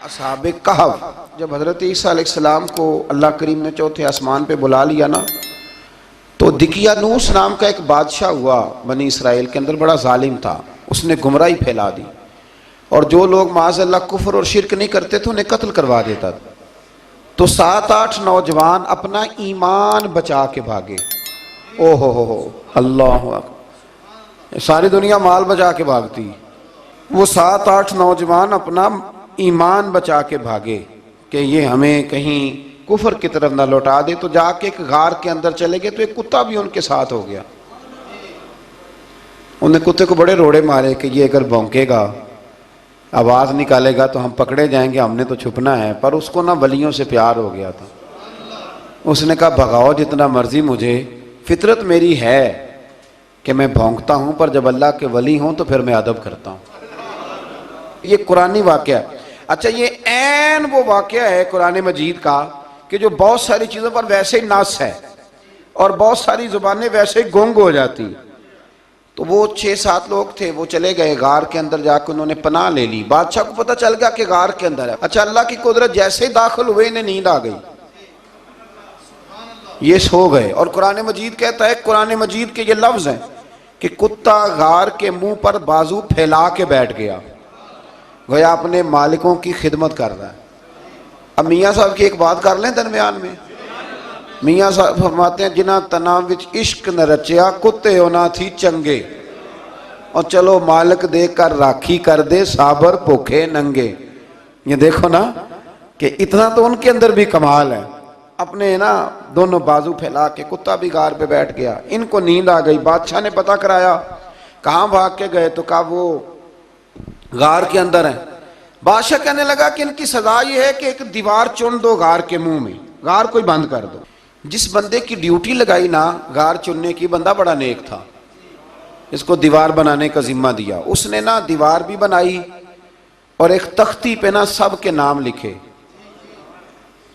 असहाबे कहफ जब हज़रत ईसा अलैहिस्सलाम को अल्लाह करीम ने चौथे आसमान पे बुला लिया ना, तो दिकियानूस नाम का एक बादशाह हुआ बनी इसराइल के अंदर, बड़ा जालिम था। उसने गुमराही फैला दी और जो लोग माज़अल्लाह कुफ्र और शिरक नहीं करते थे उन्हें कत्ल करवा देता था। तो 7-8 नौजवान अपना ईमान बचा के भागे। ओहो हो अल्लाह अकबर, सारी दुनिया माल बचा के भागती, वो 7-8 नौजवान अपना ईमान बचा के भागे कि ये हमें कहीं कुफर की तरफ ना लौटा दे। तो जाके एक गार के अंदर चले गए, तो एक कुत्ता भी उनके साथ हो गया। उन्हें कुत्ते को बड़े रोड़े मारे कि ये अगर भौंकेगा, आवाज़ निकालेगा तो हम पकड़े जाएंगे, हमने तो छुपना है। पर उसको ना वलियों से प्यार हो गया था। उसने कहा भगाओ जितना मर्जी मुझे, फितरत मेरी है कि मैं भौंकता हूँ, पर जब अल्लाह के वली हों तो फिर मैं अदब करता हूँ। ये कुरानी वाक़या। अच्छा, ये ऐन वो वाक़या है कुरान मजीद का कि जो बहुत सारी चीज़ों पर वैसे ही नास है और बहुत सारी ज़ुबानें वैसे ही गुंग हो जाती। तो वो 6-7 लोग थे, वो चले गए गार के अंदर, जाकर उन्होंने पनाह ले ली। बादशाह को पता चल गया कि गार के अंदर है। अच्छा, अल्लाह की कुदरत, जैसे ही दाखिल हुए इन्हें नींद आ गई, ये सो गए। और कुरान मजीद कहता है, कुरान मजीद के ये लफ्ज़ हैं कि कुत्ता गार के मुंह पर बाजू फैला के बैठ गया, गोया अपने मालिकों की खिदमत कर रहा है। अब मियाँ साहब की एक बात कर लें दरमियान में। मियाँ साहब फरमाते हैं, जिन्ना तना विच इश्क न रचिया, कुत्ते होना थी चंगे, और चलो मालिक देकर राखी कर दे, साबर भूखे नंगे। ये देखो ना कि इतना तो उनके अंदर भी कमाल है। अपने ना दोनों बाजू फैला के, कुत्ता भी गार पे बैठ गया। इनको नींद आ गई। बादशाह ने पता कराया, कहाँ भाग के गए? तो कहा वो गार के अंदर है। बादशाह कहने लगा कि इनकी सजा ये है कि एक दीवार चुन दो गार के मुंह में, गार कोई बंद कर दो। जिस बंदे की ड्यूटी लगाई ना गार चुनने की, बंदा बड़ा नेक था, इसको दीवार बनाने का जिम्मा दिया। उसने ना दीवार भी बनाई और एक तख्ती पे ना सब के नाम लिखे,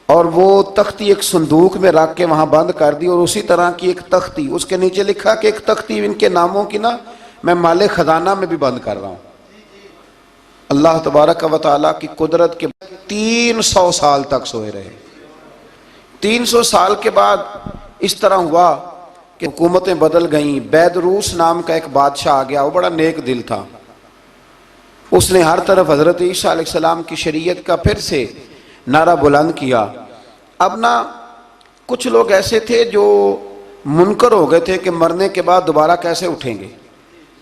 और वो तख्ती एक संदूक में रख के वहां बंद कर दी। और उसी तरह की एक तख्ती, उसके नीचे लिखा कि एक तख्ती इनके नामों की ना मैं माले खजाना में भी बंद कर रहा हूं। अल्लाह तबारक व तआला की कुदरत के 300 साल तक सोए रहे। 300 साल के बाद इस तरह हुआ कि हुकूमतें बदल गईं। बैदरूस नाम का एक बादशाह आ गया, वो बड़ा नेक दिल था। उसने हर तरफ हज़रत ईसा अलैहिस्सलाम की शरीयत का फिर से नारा बुलंद किया। अब ना कुछ लोग ऐसे थे जो मुनकर हो गए थे कि मरने के बाद दोबारा कैसे उठेंगे।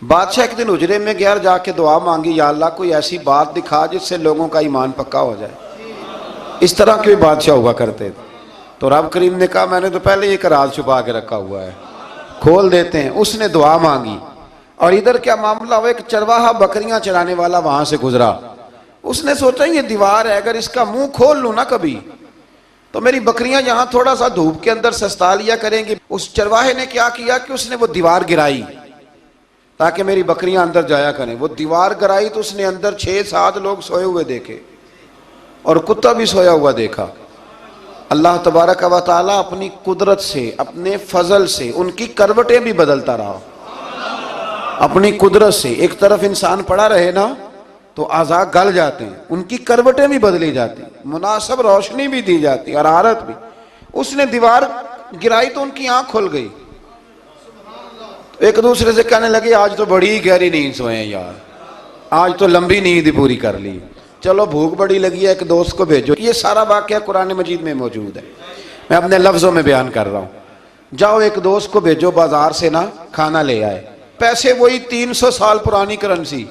बादशाह एक दिन हुजरे में गया, जाके दुआ मांगी, या अल्लाह कोई ऐसी बात दिखा जिससे लोगों का ईमान पक्का हो जाए। इस तरह के भी बादशाह हुआ करते थे। तो रब करीम ने कहा, मैंने तो पहले एक राज छुपा के रखा हुआ है, खोल देते हैं। उसने दुआ मांगी और इधर क्या मामला हुआ, एक चरवाहा बकरियां चराने वाला वहां से गुजरा। उसने सोचा ये दीवार है, अगर इसका मुंह खोल लूं ना कभी, तो मेरी बकरियां यहाँ थोड़ा सा धूप के अंदर सस्ता लिया करेंगी। उस चरवाहे ने क्या किया कि उसने वो दीवार गिराई ताकि मेरी बकरियां अंदर जाया करें। वो दीवार गिराई तो उसने अंदर 6-7 लोग सोए हुए देखे और कुत्ता भी सोया हुआ देखा। अल्लाह तबारक व तआला अपनी कुदरत से, अपने फजल से उनकी करवटें भी बदलता रहा। अपनी कुदरत से एक तरफ इंसान पड़ा रहे ना तो आज़ा गल जाते हैं, उनकी करवटें भी बदली जाती, मुनासिब रोशनी भी दी जाती और हारत भी। उसने दीवार गिराई तो उनकी आंख खुल गई। एक दूसरे से कहने लगे, आज तो बड़ी गहरी नींद सोए हैं यार, आज तो लंबी नींद पूरी कर ली, चलो भूख बड़ी लगी है, एक दोस्त को भेजो। ये सारा वाकया कुरान मजीद में मौजूद है, मैं अपने लफ्जों में बयान कर रहा हूँ। जाओ एक दोस्त को भेजो बाजार से ना खाना ले आए, पैसे वही 300 साल पुरानी करेंसी।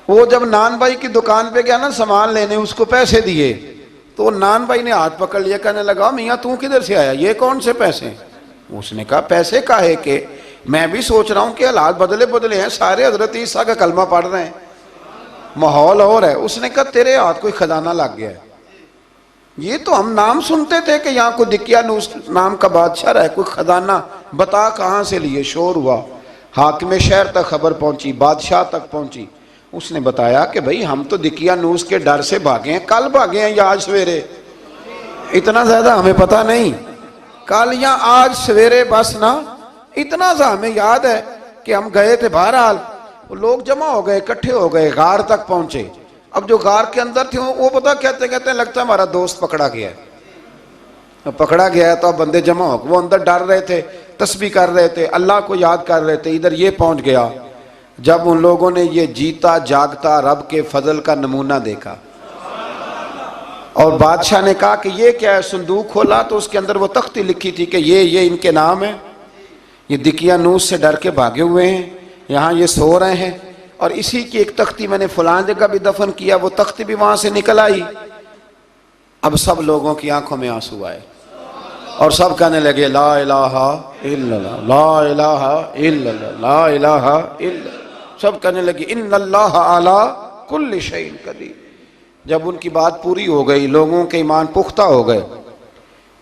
वो जब नान भाई की दुकान पे गया ना सामान लेने, उसको पैसे दिए तो नान भाई ने हाथ पकड़ लिया, कहने लगा, मियाँ तू किधर से आया, ये कौन से पैसे? उसने कहा, पैसे काहे के, मैं भी सोच रहा हूँ कि हालात बदले बदले हैं, सारे हजरत ईसा का कलमा पढ़ रहे हैं, माहौल और है। उसने कहा, तेरे हाथ कोई खजाना लग गया है। ये तो हम नाम सुनते थे कि यहाँ कोई दिकियानूस नाम का बादशाह है, कोई खजाना, बता कहाँ से लिए। शोर हुआ, हाकिम शहर तक खबर पहुंची, बादशाह तक पहुंची। उसने बताया कि भाई हम तो दिकियानूस के डर से भागे हैं, कल भागे हैं या आज सवेरे, इतना ज्यादा हमें पता नहीं, कल या आज सवेरे बस ना। इतना सा हमें याद है कि हम गए थे, बहरहाल लोग जमा हो गए, इकट्ठे हो गए, गार तक पहुंचे। अब जो गार के अंदर थे वो पता कहते कहते हैं लगता है हमारा दोस्त पकड़ा गया है। पकड़ा गया है तो अब बंदे जमा हो, वो अंदर डर रहे थे, तस्बीह कर रहे थे, अल्लाह को याद कर रहे थे। इधर ये पहुंच गया जब उन लोगों ने ये जीता जागता रब के फजल का नमूना देखा और बादशाह ने कहा कि ये क्या है। संदूक खोला तो उसके अंदर वो तख्ती लिखी थी कि ये इनके नाम है, ये दिकियानूस से डर के भागे हुए हैं, यहाँ ये सो रहे हैं और इसी की एक तख्ती मैंने फलां जगह भी दफन किया, वो तख्ती भी वहां से निकल आई। अब सब लोगों की आंखों में आंसू आए और सब कहने लगे ला इलाहा इल्लल्लाह, ला इलाहा इल्लल्लाह, ला इलाहा इल्लल्लाह। सब कहने लगे इन्नल्लाह अला कुल्ली शैइन कदीर। जब उनकी बात पूरी हो गई, लोगों के ईमान पुख्ता हो गए,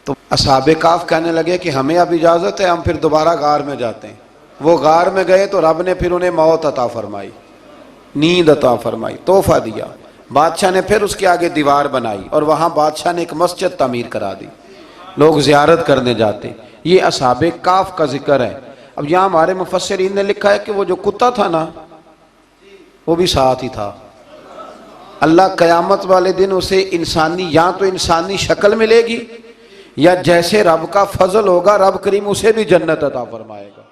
तो असहाबे काफ कहने लगे कि हमें अब इजाजत है, हम फिर दोबारा गार में जाते हैं। वो गार में गए तो रब ने फिर उन्हें मौत अता फरमाई, नींद अता फरमाई, तोहफा दिया। बादशाह ने फिर उसके आगे दीवार बनाई और वहां बादशाह ने एक मस्जिद तामीर करा दी, लोग जियारत करने जाते। ये असहाबे काफ का जिक्र है। अब यहाँ हमारे मुफस्सिरीन ने लिखा है कि वो जो कुत्ता था ना वो भी साथ ही था। अल्लाह क़यामत वाले दिन उसे इंसानी, या तो इंसानी शक्ल मिलेगी या जैसे रब का फजल होगा रब करीम उसे भी जन्नत अता फरमाएगा।